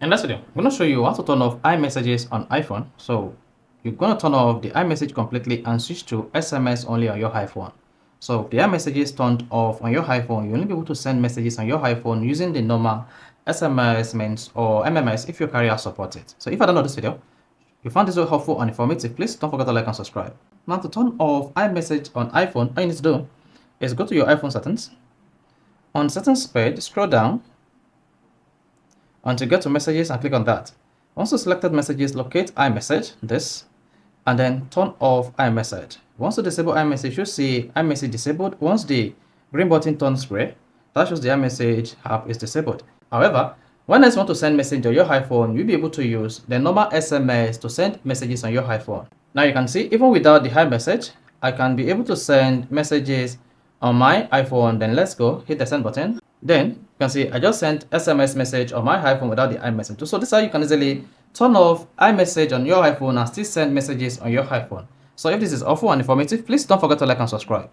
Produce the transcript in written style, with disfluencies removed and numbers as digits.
In this video, I'm going to show you how to turn off iMessages on iPhone. So you're going to turn off the iMessage completely and switch to SMS only on your iPhone. So the iMessages turned off on your iPhone, you'll only be able to send messages on your iPhone using the normal SMS means or MMS if your carrier supports it. So if I don't know this video, if you found this very helpful and informative, please don't forget to like and subscribe. Now to turn off iMessage on iPhone, all you need to do is go to your iPhone settings. On settings page, scroll down until you get to messages and click on that. Once you selected messages, locate iMessage, this, and then turn off iMessage. Once you disable iMessage, you'll see iMessage disabled. Once the green button turns gray, that shows the iMessage app is disabled. However, when you want to send message on your iPhone, you'll be able to use the normal SMS to send messages on your iPhone. Now you can see, even without the iMessage, I can be able to send messages on my iPhone. Then let's go, hit the send button. Then you can see I just sent SMS message on my iPhone without the iMessage. So this is how you can easily turn off iMessage on your iPhone and still send messages on your iPhone. So if this is helpful and informative, please don't forget to like and subscribe.